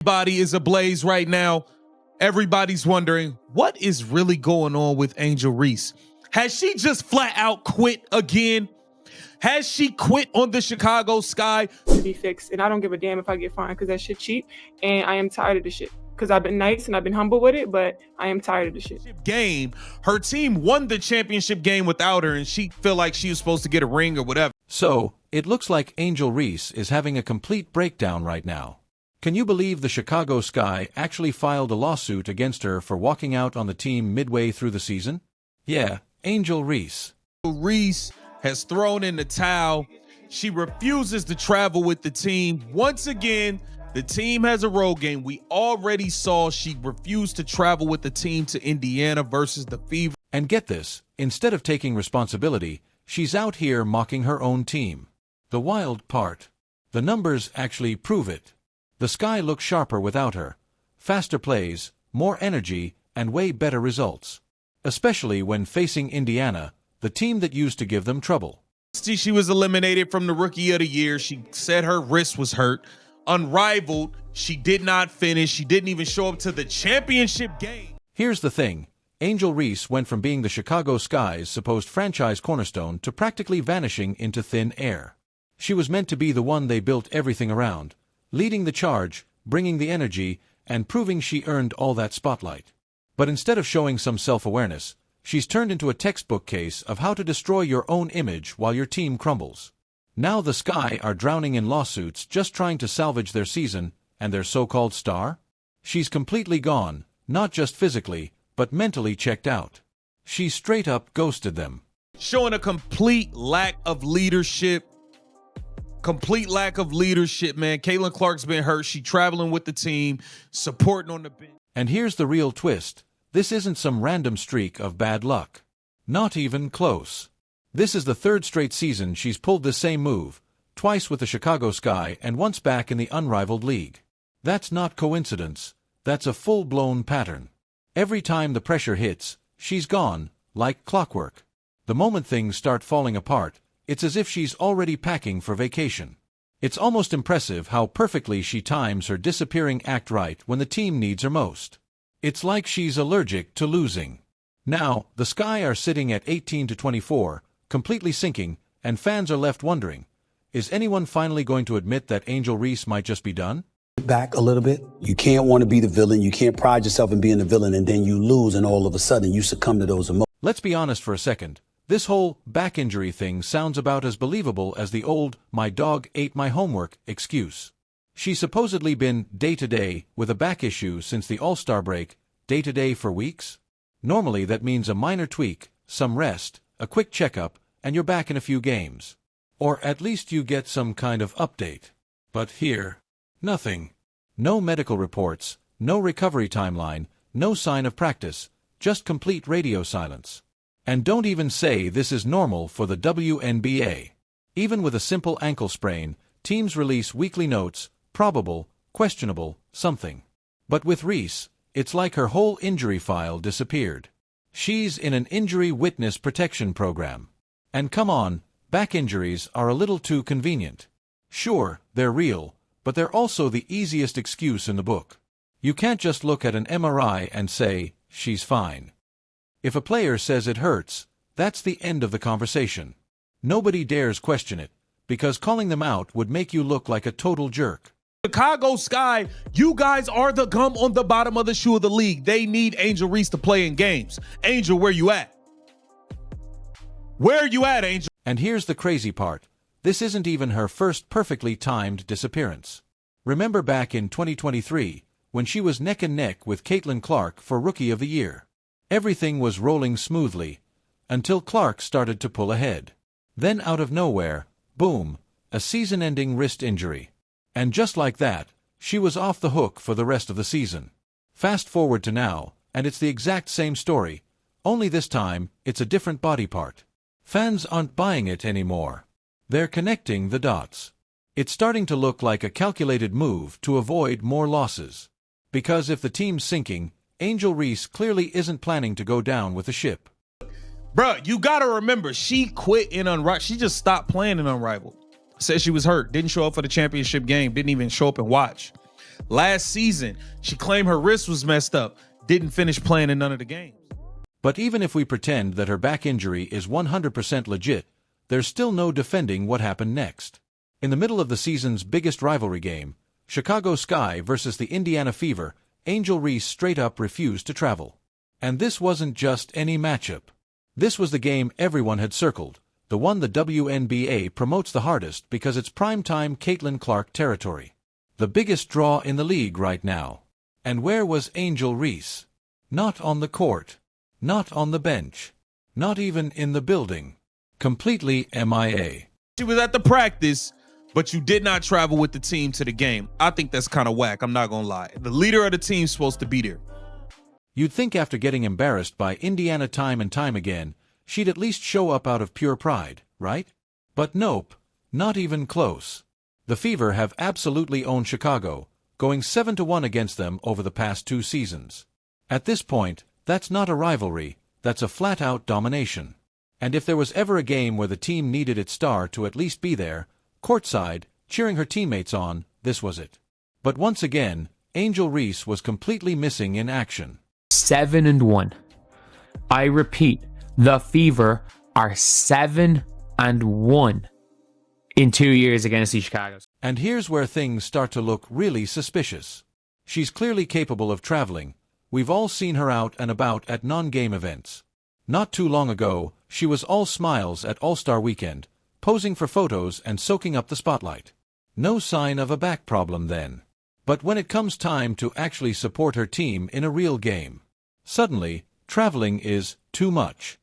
Everybody is ablaze right now. Everybody's wondering what is really going on with Angel Reese. Has she just flat out quit again? Has she quit on the Chicago Sky? To be fixed, and I don't give a damn if I get fined because that shit cheap, and I am tired of the shit. Because I've been nice and I've been humble with it, but I am tired of the shit. Game. Her team won the championship game without her, and she feel like she was supposed to get a ring or whatever. So, it looks like Angel Reese is having a complete breakdown right now. Can you believe the Chicago Sky actually filed a lawsuit against her for walking out on the team midway through the season? Yeah, Angel Reese. Reese has thrown in the towel. She refuses to travel with the team. Once again, the team has a road game. We already saw she refused to travel with the team to Indiana versus the Fever. And get this, instead of taking responsibility, she's out here mocking her own team. The wild part. The numbers actually prove it. The Sky looks sharper without her. Faster plays, more energy, and way better results. Especially when facing Indiana, the team that used to give them trouble. She was eliminated from the Rookie of the Year. She said her wrist was hurt. Unrivaled, she did not finish. She didn't even show up to the championship game. Here's the thing. Angel Reese went from being the Chicago Sky's supposed franchise cornerstone to practically vanishing into thin air. She was meant to be the one they built everything around, leading the charge, bringing the energy, and proving she earned all that spotlight. But instead of showing some self-awareness, she's turned into a textbook case of how to destroy your own image while your team crumbles. Now the Sky are drowning in lawsuits just trying to salvage their season and their so-called star? She's completely gone, not just physically, but mentally checked out. She straight up ghosted them. Showing a complete lack of leadership. Complete lack of leadership, man. Caitlin Clark's been hurt. She traveling with the team, supporting on the bench. And here's the real twist. This isn't some random streak of bad luck. Not even close. This is the third straight season she's pulled the same move, twice with the Chicago Sky and once back in the unrivaled league. That's not coincidence. That's a full-blown pattern. Every time the pressure hits, she's gone, like clockwork. The moment things start falling apart, it's as if she's already packing for vacation. It's almost impressive how perfectly she times her disappearing act right when the team needs her most. It's like she's allergic to losing. Now, the Sky are sitting at 18-24, completely sinking, and fans are left wondering, is anyone finally going to admit that Angel Reese might just be done? Back a little bit. You can't want to be the villain. You can't pride yourself in being the villain, and then you lose, and all of a sudden you succumb to those emotions. Let's be honest for a second. This whole back injury thing sounds about as believable as the old "my dog ate my homework" excuse. She's supposedly been day-to-day with a back issue since the All-Star break, day-to-day for weeks? Normally that means a minor tweak, some rest, a quick checkup, and you're back in a few games. Or at least you get some kind of update. But here, nothing. No medical reports, no recovery timeline, no sign of practice, just complete radio silence. And don't even say this is normal for the WNBA. Even with a simple ankle sprain, teams release weekly notes, probable, questionable, something. But with Reese, it's like her whole injury file disappeared. She's in an injury witness protection program. And come on, back injuries are a little too convenient. Sure, they're real, but they're also the easiest excuse in the book. You can't just look at an MRI and say, she's fine. If a player says it hurts, that's the end of the conversation. Nobody dares question it, because calling them out would make you look like a total jerk. Chicago Sky, you guys are the gum on the bottom of the shoe of the league. They need Angel Reese to play in games. Angel, where you at? Where you at, Angel? And here's the crazy part. This isn't even her first perfectly timed disappearance. Remember back in 2023, when she was neck and neck with Caitlin Clark for Rookie of the Year. Everything was rolling smoothly, until Clark started to pull ahead. Then out of nowhere, boom, a season-ending wrist injury. And just like that, she was off the hook for the rest of the season. Fast forward to now, and it's the exact same story, only this time, it's a different body part. Fans aren't buying it anymore. They're connecting the dots. It's starting to look like a calculated move to avoid more losses. Because if the team's sinking, Angel Reese clearly isn't planning to go down with the ship. Bruh, you gotta remember, she quit in Unrivaled. She just stopped playing in Unrivaled. Said she was hurt. Didn't show up for the championship game. Didn't even show up and watch. Last season, she claimed her wrist was messed up, didn't finish playing in none of the games. But even if we pretend that her back injury is 100% legit, there's still no defending what happened next. In the middle of the season's biggest rivalry game, Chicago Sky versus the Indiana Fever, Angel Reese straight up refused to travel. And this wasn't just any matchup. This was the game everyone had circled, the one the WNBA promotes the hardest because it's primetime Caitlin Clark territory. The biggest draw in the league right now. And where was Angel Reese? Not on the court. Not on the bench. Not even in the building. Completely MIA. She was at the practice, but you did not travel with the team to the game. I think that's kind of whack, I'm not gonna lie. The leader of the team's supposed to be there. You'd think after getting embarrassed by Indiana time and time again, she'd at least show up out of pure pride, right? But nope, not even close. The Fever have absolutely owned Chicago, going 7-1 against them over the past 2 seasons. At this point, that's not a rivalry, that's a flat-out domination. And if there was ever a game where the team needed its star to at least be there, courtside, cheering her teammates on, this was it. But once again, Angel Reese was completely missing in action. 7-1. I repeat, the Fever are 7-1 in 2 years against the Chicago's. And here's where things start to look really suspicious. She's clearly capable of traveling. We've all seen her out and about at non-game events. Not too long ago, she was all smiles at All-Star Weekend, posing for photos and soaking up the spotlight. No sign of a back problem then. But when it comes time to actually support her team in a real game, suddenly, traveling is too much.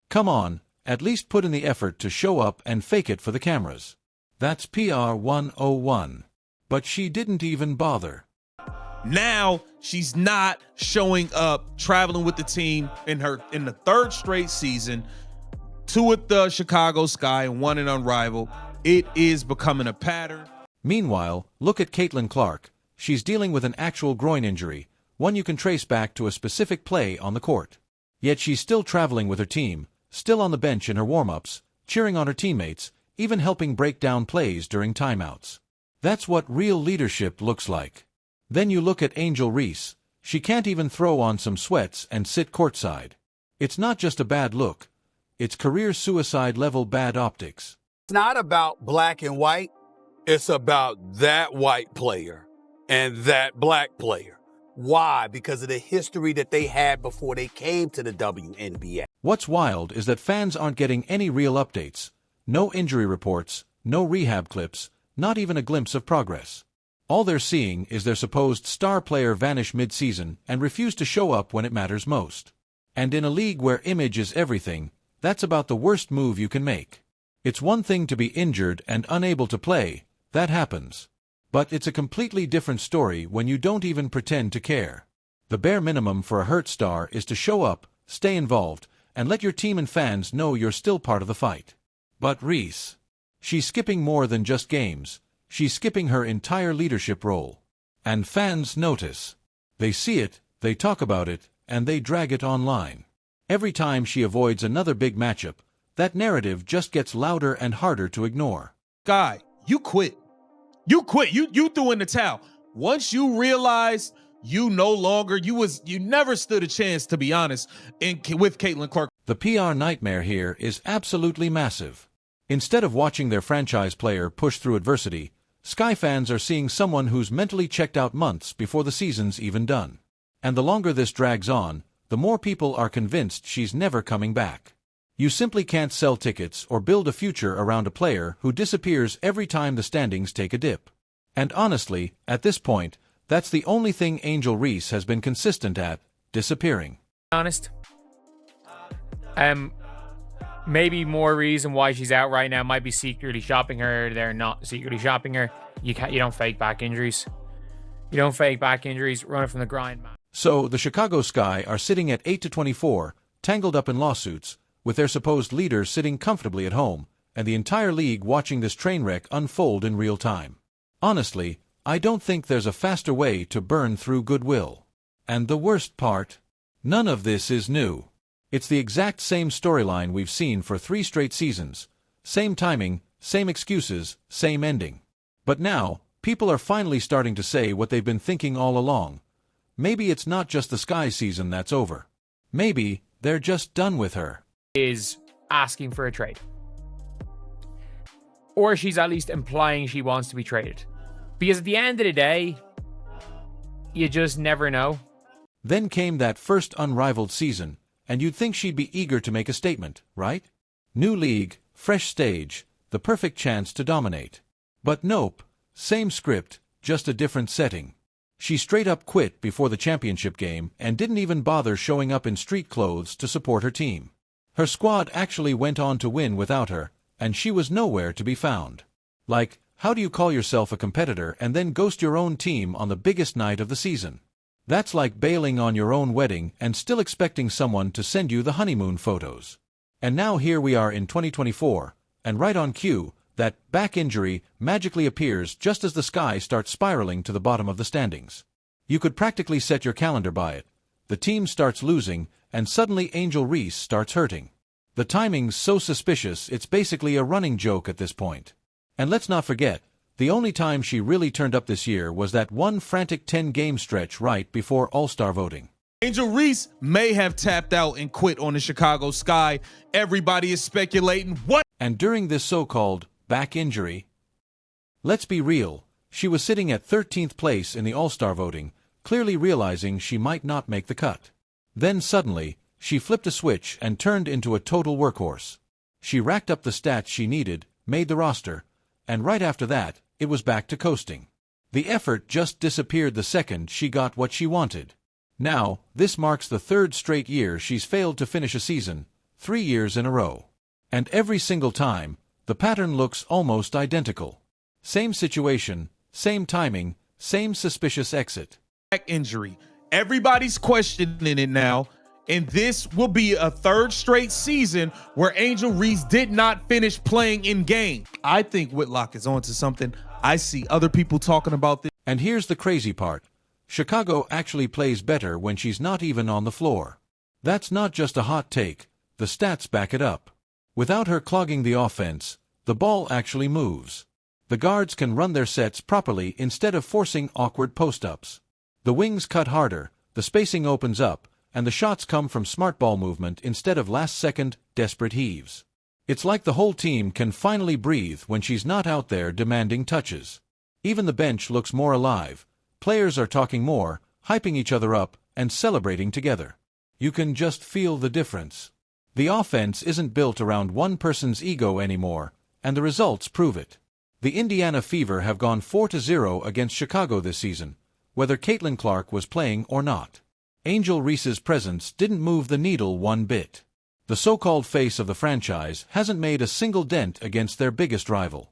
Come on, at least put in the effort to show up and fake it for the cameras. That's PR 101. But she didn't even bother. Now she's not showing up, traveling with the team in the 3rd straight season, 2 with the Chicago Sky and 1 in Unrivaled. It is becoming a pattern. Meanwhile, look at Caitlin Clark. She's dealing with an actual groin injury, one you can trace back to a specific play on the court. Yet she's still traveling with her team, still on the bench in her warm-ups, cheering on her teammates, even helping break down plays during timeouts. That's what real leadership looks like. Then you look at Angel Reese. She can't even throw on some sweats and sit courtside. It's not just a bad look. It's career suicide-level bad optics. It's not about black and white. It's about that white player and that black player. Why? Because of the history that they had before they came to the WNBA. What's wild is that fans aren't getting any real updates. No injury reports, no rehab clips, not even a glimpse of progress. All they're seeing is their supposed star player vanish mid-season and refuse to show up when it matters most. And in a league where image is everything, that's about the worst move you can make. It's one thing to be injured and unable to play, that happens. But it's a completely different story when you don't even pretend to care. The bare minimum for a hurt star is to show up, stay involved, and let your team and fans know you're still part of the fight. But Reese, she's skipping more than just games. She's skipping her entire leadership role. And fans notice. They see it, they talk about it, and they drag it online. Every time she avoids another big matchup, that narrative just gets louder and harder to ignore. Guy, you quit. You quit. You threw in the towel. Once you realized you never stood a chance, to be honest, with Caitlin Clark. The PR nightmare here is absolutely massive. Instead of watching their franchise player push through adversity, Sky fans are seeing someone who's mentally checked out months before the season's even done. And the longer this drags on, the more people are convinced she's never coming back. You simply can't sell tickets or build a future around a player who disappears every time the standings take a dip. And honestly, at this point, that's the only thing Angel Reese has been consistent at, disappearing. Honest. Maybe more reason why she's out right now might be secretly shopping her. They're not secretly shopping her. You don't fake back injuries. You don't fake back injuries. Running from the grind, man. So the Chicago Sky are sitting at 8-24, tangled up in lawsuits, with their supposed leader sitting comfortably at home, and the entire league watching this train wreck unfold in real time. Honestly, I don't think there's a faster way to burn through goodwill. And the worst part? None of this is new. It's the exact same storyline we've seen for 3 straight seasons. Same timing, same excuses, same ending. But now, People are finally starting to say what they've been thinking all along. Maybe it's not just the Sky season that's over. Maybe they're just done with her. Is asking for a trade. Or she's at least implying she wants to be traded. Because at the end of the day, you just never know. Then came that first unrivaled season, and you'd think she'd be eager to make a statement, right? New league, fresh stage, the perfect chance to dominate. But nope, same script, just a different setting. She straight up quit before the championship game and didn't even bother showing up in street clothes to support her team. Her squad actually went on to win without her, and she was nowhere to be found. Like, how do you call yourself a competitor and then ghost your own team on the biggest night of the season? That's like bailing on your own wedding and still expecting someone to send you the honeymoon photos. And now here we are in 2024, and right on cue, that back injury magically appears just as the Sky starts spiraling to the bottom of the standings. You could practically set your calendar by it. The team starts losing, and suddenly Angel Reese starts hurting. The timing's so suspicious it's basically a running joke at this point. And let's not forget, the only time she really turned up this year was that one frantic 10-game stretch right before All-Star voting. Angel Reese may have tapped out and quit on the Chicago Sky. Everybody is speculating what. And during this so-called back injury, let's be real, she was sitting at 13th place in the All-Star voting, clearly realizing she might not make the cut. Then suddenly, she flipped a switch and turned into a total workhorse. She racked up the stats she needed, made the roster, and right after that, it was back to coasting. The effort just disappeared the second she got what she wanted. Now, this marks the third straight year she's failed to finish a season, 3 years in a row. And every single time, the pattern looks almost identical. Same situation, same timing, same suspicious exit. Back injury. Everybody's questioning it now, and this will be a third straight season where Angel Reese did not finish playing in game. I think Whitlock is onto something. I see other people talking about this. And here's the crazy part. Chicago actually plays better when she's not even on the floor. That's not just a hot take, the stats back it up. Without her clogging the offense, the ball actually moves. The guards can run their sets properly instead of forcing awkward post-ups. The wings cut harder, the spacing opens up, and the shots come from smart ball movement instead of last-second, desperate heaves. It's like the whole team can finally breathe when she's not out there demanding touches. Even the bench looks more alive. Players are talking more, hyping each other up, and celebrating together. You can just feel the difference. The offense isn't built around one person's ego anymore, and the results prove it. The Indiana Fever have gone 4-0 against Chicago this season, whether Caitlin Clark was playing or not. Angel Reese's presence didn't move the needle one bit. The so-called face of the franchise hasn't made a single dent against their biggest rival.